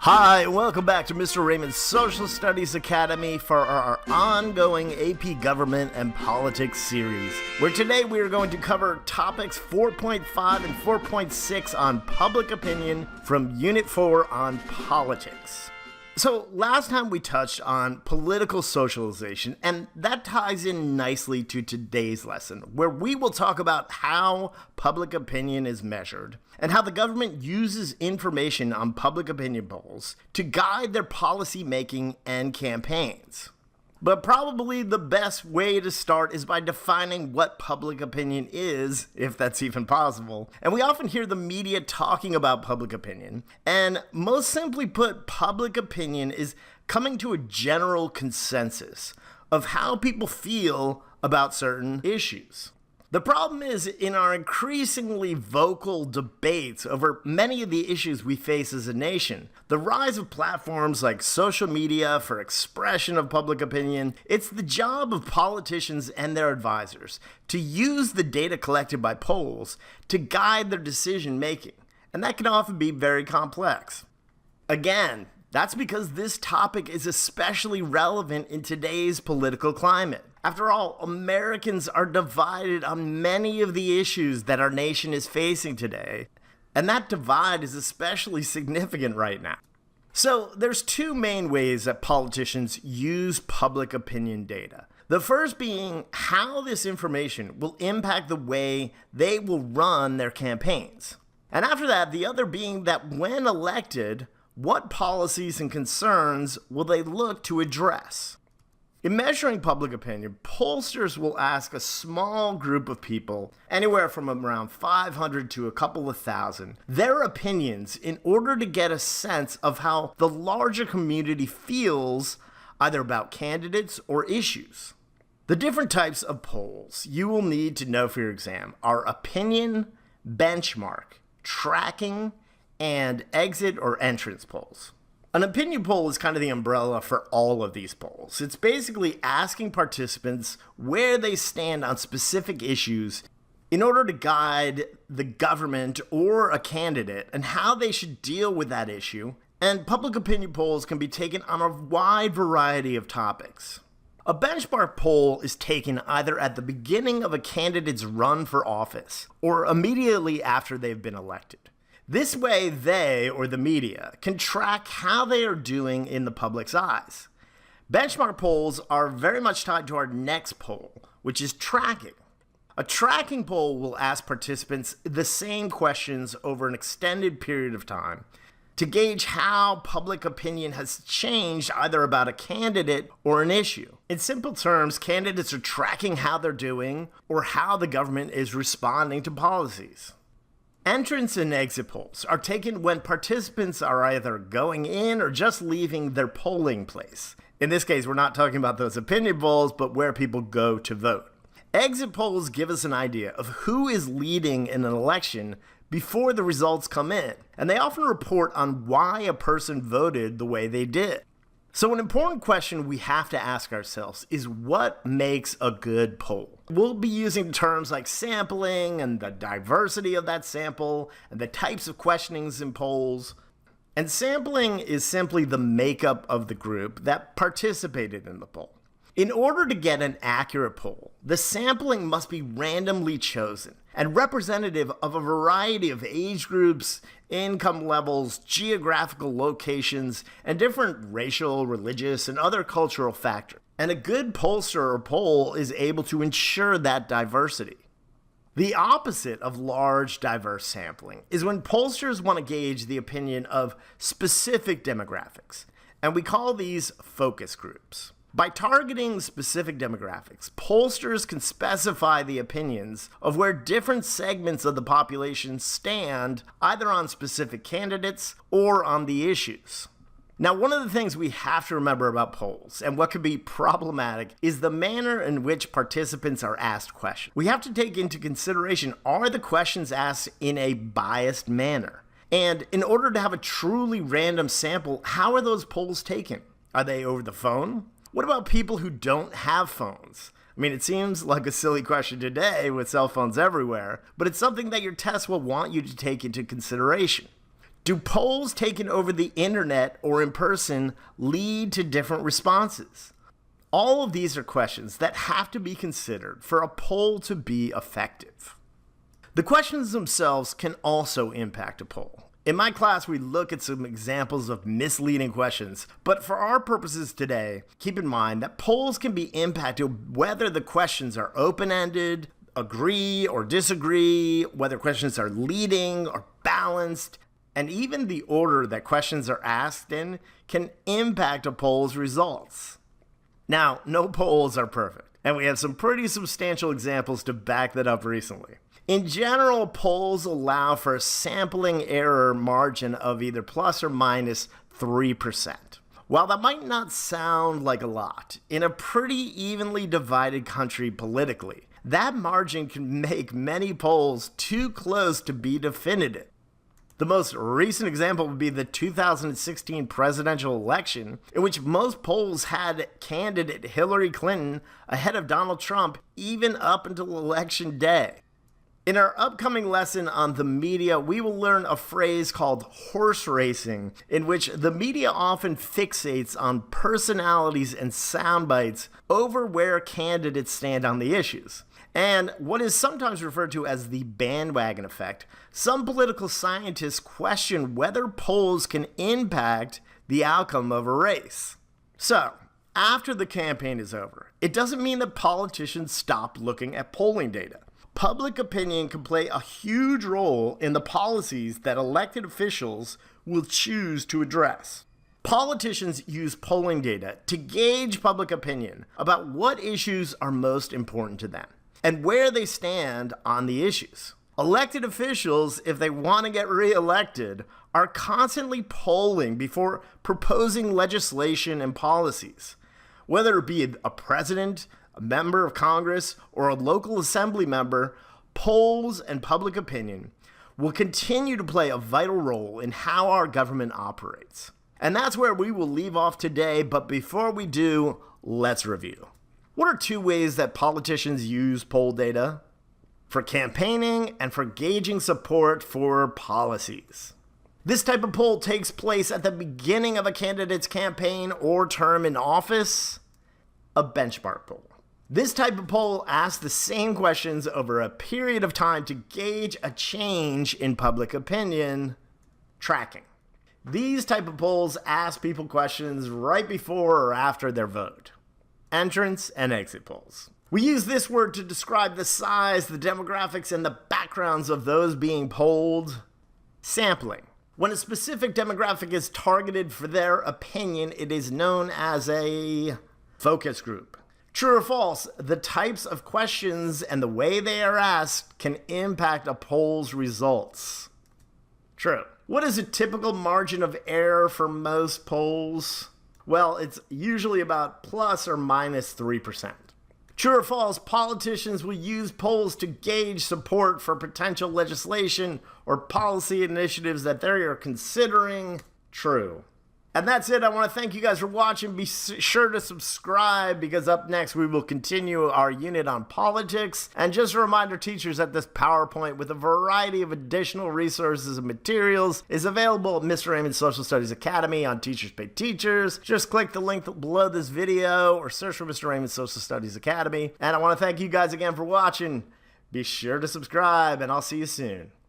Hi, welcome back to Mr. Raymond's Social Studies Academy for our ongoing AP Government and Politics series, where today we are going to cover topics 4.5 and 4.6 on public opinion from Unit 4 on politics. So last time we touched on political socialization, and that ties in nicely to today's lesson, where we will talk about how public opinion is measured and how the government uses information on public opinion polls to guide their policy making and campaigns. But probably the best way to start is by defining what public opinion is, if that's even possible. And we often hear the media talking about public opinion. And most simply put, public opinion is coming to a general consensus of how people feel about certain issues. The problem is, in our increasingly vocal debates over many of the issues we face as a nation, the rise of platforms like social media for expression of public opinion, it's the job of politicians and their advisors to use the data collected by polls to guide their decision making, and that can often be very complex. Again, that's because this topic is especially relevant in today's political climate. After all, Americans are divided on many of the issues that our nation is facing today, and that divide is especially significant right now. So there's two main ways that politicians use public opinion data. The first being how this information will impact the way they will run their campaigns. And after that, the other being that when elected, what policies and concerns will they look to address? In measuring public opinion, pollsters will ask a small group of people, anywhere from around 500 to a couple of thousand, their opinions in order to get a sense of how the larger community feels either about candidates or issues. The different types of polls you will need to know for your exam are opinion, benchmark, tracking, and exit or entrance polls. An opinion poll is kind of the umbrella for all of these polls. It's basically asking participants where they stand on specific issues in order to guide the government or a candidate and how they should deal with that issue. And public opinion polls can be taken on a wide variety of topics. A benchmark poll is taken either at the beginning of a candidate's run for office or immediately after they've been elected. This way, they, or the media, can track how they are doing in the public's eyes. Benchmark polls are very much tied to our next poll, which is tracking. A tracking poll will ask participants the same questions over an extended period of time to gauge how public opinion has changed either about a candidate or an issue. In simple terms, candidates are tracking how they're doing or how the government is responding to policies. Entrance and exit polls are taken when participants are either going in or just leaving their polling place. In this case, we're not talking about those opinion polls, but where people go to vote. Exit polls give us an idea of who is leading in an election before the results come in, and they often report on why a person voted the way they did. So an important question we have to ask ourselves is what makes a good poll? We'll be using terms like sampling and the diversity of that sample and the types of questionings in polls. And sampling is simply the makeup of the group that participated in the poll. In order to get an accurate poll, the sampling must be randomly chosen and representative of a variety of age groups, income levels, geographical locations, and different racial, religious, and other cultural factors. And a good pollster or poll is able to ensure that diversity. The opposite of large, diverse sampling is when pollsters want to gauge the opinion of specific demographics, and we call these focus groups. By targeting specific demographics, pollsters can specify the opinions of where different segments of the population stand, either on specific candidates or on the issues. Now, one of the things we have to remember about polls, and what can be problematic, is the manner in which participants are asked questions. We have to take into consideration, are the questions asked in a biased manner? And in order to have a truly random sample, how are those polls taken? Are they over the phone? What about people who don't have phones? I mean, it seems like a silly question today with cell phones everywhere, but it's something that your test will want you to take into consideration. Do polls taken over the internet or in person lead to different responses? All of these are questions that have to be considered for a poll to be effective. The questions themselves can also impact a poll. In my class, we look at some examples of misleading questions, but for our purposes today, keep in mind that polls can be impacted whether the questions are open-ended, agree or disagree, whether questions are leading or balanced, and even the order that questions are asked in can impact a poll's results. Now, no polls are perfect, and we have some pretty substantial examples to back that up recently. In general, polls allow for a sampling error margin of either plus or minus 3%. While that might not sound like a lot, in a pretty evenly divided country politically, that margin can make many polls too close to be definitive. The most recent example would be the 2016 presidential election, in which most polls had candidate Hillary Clinton ahead of Donald Trump even up until election day. In our upcoming lesson on the media, we will learn a phrase called horse racing, in which the media often fixates on personalities and sound bites over where candidates stand on the issues. And what is sometimes referred to as the bandwagon effect, some political scientists question whether polls can impact the outcome of a race. So, after the campaign is over, it doesn't mean that politicians stop looking at polling data. Public opinion can play a huge role in the policies that elected officials will choose to address. Politicians use polling data to gauge public opinion about what issues are most important to them and where they stand on the issues. Elected officials, if they want to get reelected, are constantly polling before proposing legislation and policies. Whether it be a president, a member of Congress, or a local assembly member, polls and public opinion will continue to play a vital role in how our government operates. And that's where we will leave off today, but before we do, let's review. What are two ways that politicians use poll data? For campaigning and for gauging support for policies. This type of poll takes place at the beginning of a candidate's campaign or term in office. A benchmark poll. This type of poll asks the same questions over a period of time to gauge a change in public opinion. Tracking. These type of polls ask people questions right before or after their vote. Entrance and exit polls. We use this word to describe the size, the demographics, and the backgrounds of those being polled. Sampling. When a specific demographic is targeted for their opinion, it is known as a focus group. True or false, the types of questions and the way they are asked can impact a poll's results. True. What is a typical margin of error for most polls? Well, it's usually about plus or minus 3%. True or false, politicians will use polls to gauge support for potential legislation or policy initiatives that they are considering. True. And that's it. I want to thank you guys for watching. Be sure to subscribe because up next we will continue our unit on politics. And just a reminder, teachers, that this PowerPoint with a variety of additional resources and materials is available at Mr. Raymond's Social Studies Academy on Teachers Pay Teachers. Just click the link below this video or search for Mr. Raymond's Social Studies Academy. And I want to thank you guys again for watching. Be sure to subscribe and I'll see you soon.